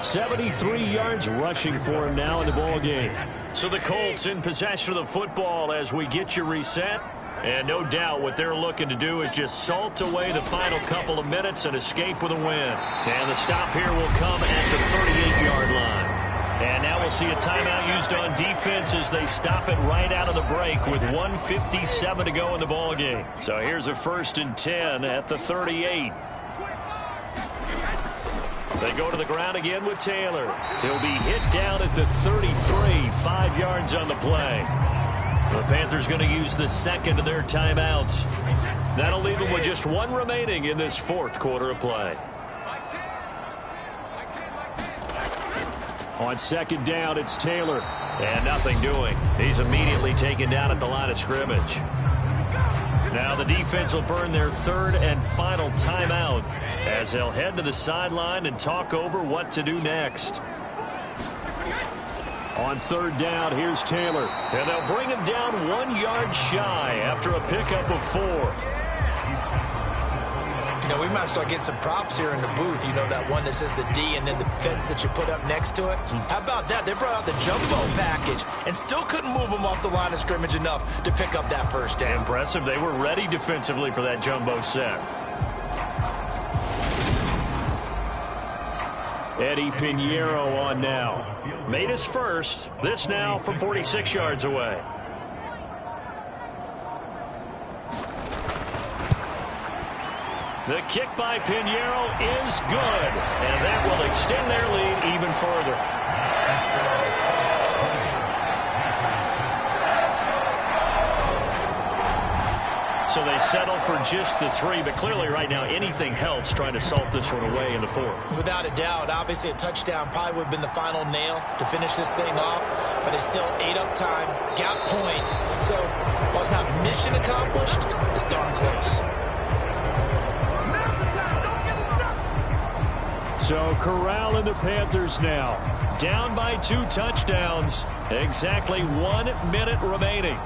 73 yards rushing for him now in the ball game. So the Colts in possession of the football as we get you reset. And no doubt what they're looking to do is just salt away the final couple of minutes and escape with a win. And the stop here will come at the 38-yard line. And now we'll see a timeout used on defense as they stop it right out of the break with 1:57 to go in the ball game. So here's a 1st and 10 at the 38. They go to the ground again with Taylor. He'll be hit down at the 33, 5 yards on the play. The Panthers going to use the second of their timeouts. That'll leave them with just 1 remaining in this 4th quarter of play. On 2nd down, it's Taylor. And nothing doing. He's immediately taken down at the line of scrimmage. Now the defense will burn their 3rd and final timeout as they'll head to the sideline and talk over what to do next. On 3rd down, here's Taylor. And they'll bring him down 1 yard shy after a pickup of 4. You know, we might start getting some props here in the booth. You know, that one that says the D and then the fence that you put up next to it. How about that? They brought out the jumbo package and still couldn't move them off the line of scrimmage enough to pick up that first down. Impressive. They were ready defensively for that jumbo set. Eddie Pinheiro on now. Made his first. This now from 46 yards away. The kick by Pinheiro is good, and that will extend their lead even further. So they settle for just the 3, but clearly right now anything helps trying to salt this one away in the 4th. Without a doubt, obviously a touchdown probably would have been the final nail to finish this thing off, but it's still ate up time, got points. So while it's not mission accomplished, it's darn close. So Corral and the Panthers now down by 2 touchdowns. Exactly 1 minute remaining.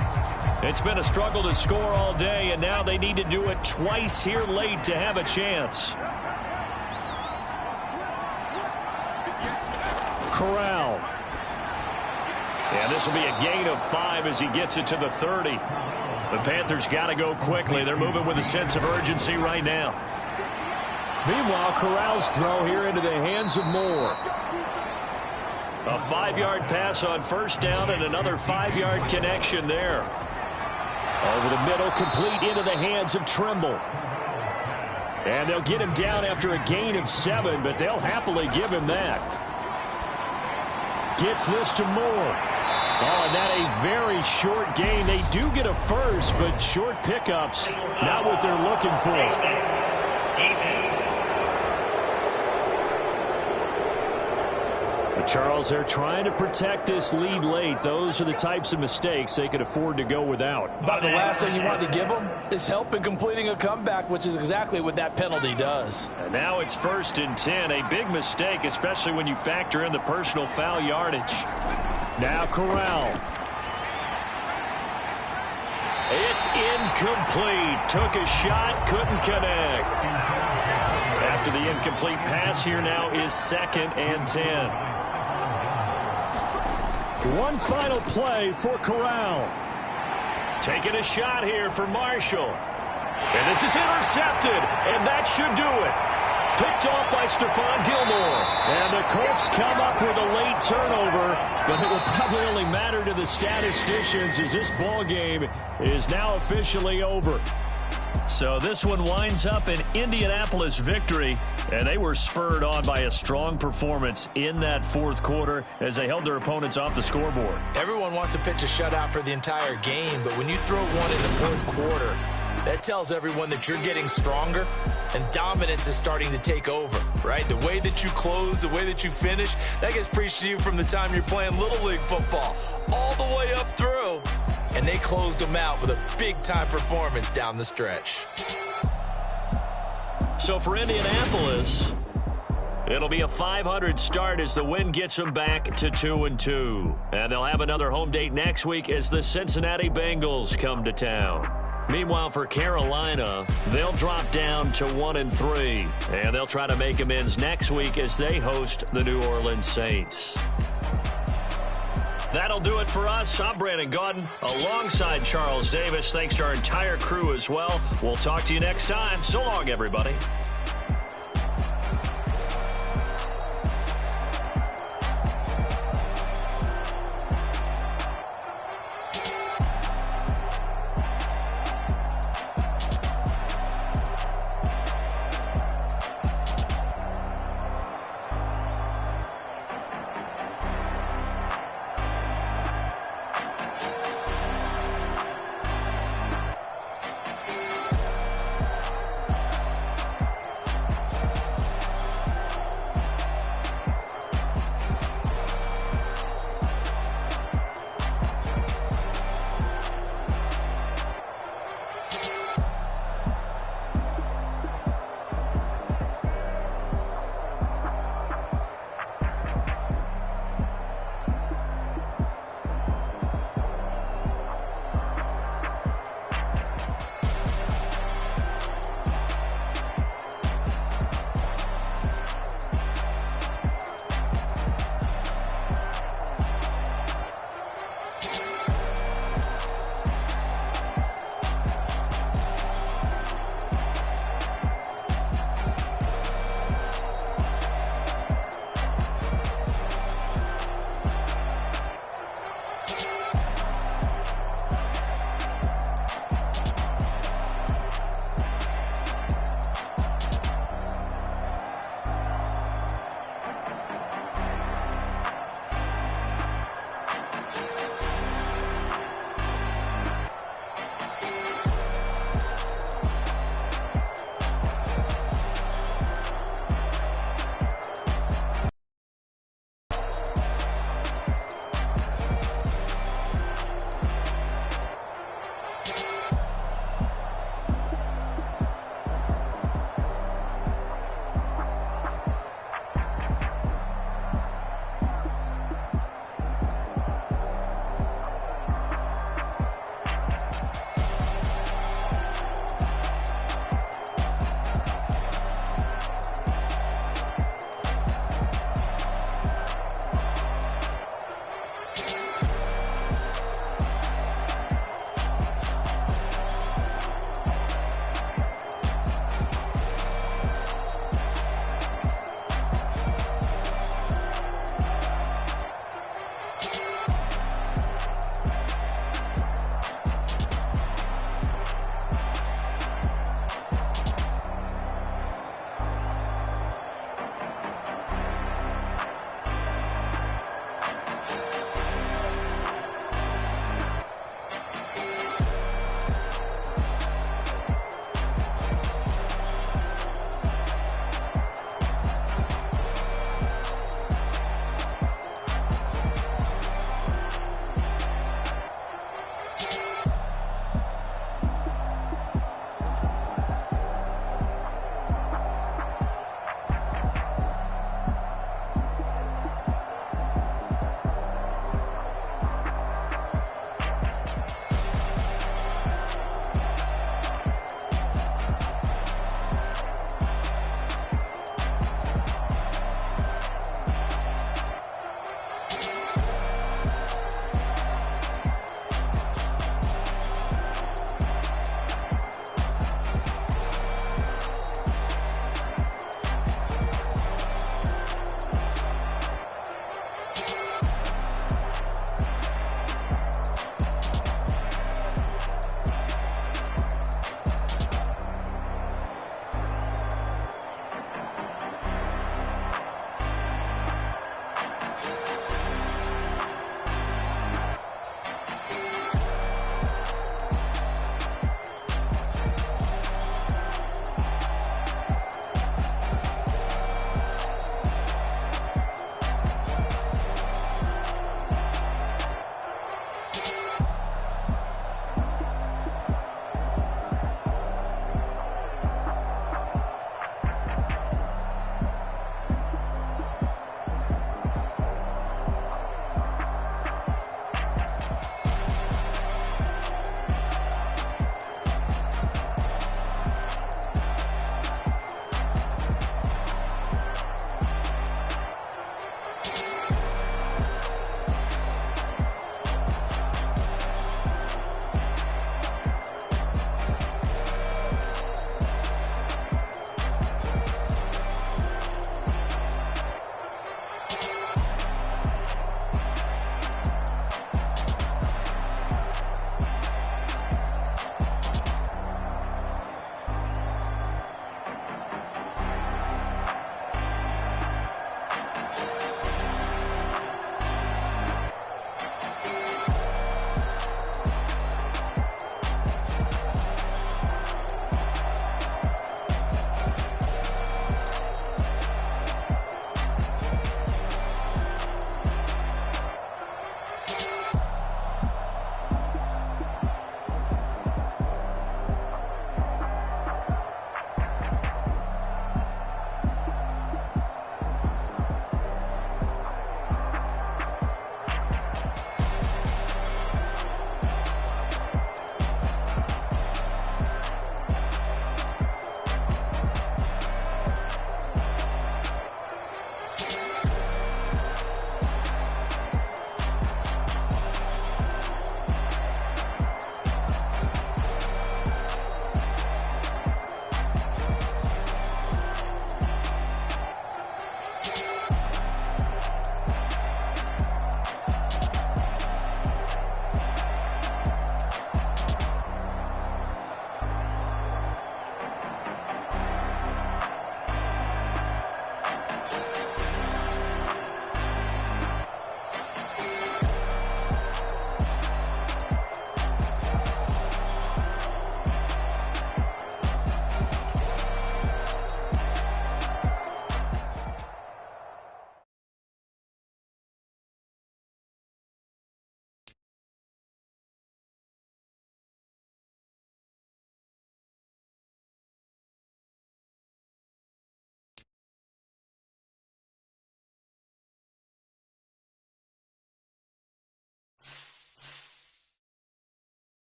It's been a struggle to score all day, and now they need to do it twice here late to have a chance. Corral. And this will be a gain of 5 as he gets it to the 30. The Panthers got to go quickly. They're moving with a sense of urgency right now. Meanwhile, Corral's throw here into the hands of Moore. A 5-yard pass on first down and another 5-yard connection there. Over the middle, complete into the hands of Trimble. And they'll get him down after a gain of 7, but they'll happily give him that. Gets this to Moore. Oh, and that a very short gain. They do get a first, but short pickups, not what they're looking for. Charles, they're trying to protect this lead late. Those are the types of mistakes they could afford to go without. About the last thing you want to give them is help in completing a comeback, which is exactly what that penalty does. And now it's 1st and 10. A big mistake, especially when you factor in the personal foul yardage. Now Corral. It's incomplete. Took a shot, couldn't connect. After the incomplete pass, here now is 2nd and 10. One final play for Corral. Taking a shot here for Marshall. And this is intercepted, and that should do it. Picked off by Stephon Gilmore. And the Colts come up with a late turnover, but it will probably only matter to the statisticians as this ball game is now officially over. So this one winds up an Indianapolis victory, and they were spurred on by a strong performance in that 4th quarter as they held their opponents off the scoreboard. Everyone wants to pitch a shutout for the entire game, but when you throw one in the 4th quarter, that tells everyone that you're getting stronger and dominance is starting to take over, right? The way that you close, the way that you finish, that gets preached to you from the time you're playing Little League football all the way up through. And they closed them out with a big-time performance down the stretch. So for Indianapolis, it'll be a 500 start as the win gets them back to 2-2. And they'll have another home date next week as the Cincinnati Bengals come to town. Meanwhile, for Carolina, they'll drop down to 1-3. And they'll try to make amends next week as they host the New Orleans Saints. That'll do it for us. I'm Brandon Gaudin alongside Charles Davis. Thanks to our entire crew as well. We'll talk to you next time. So long, everybody.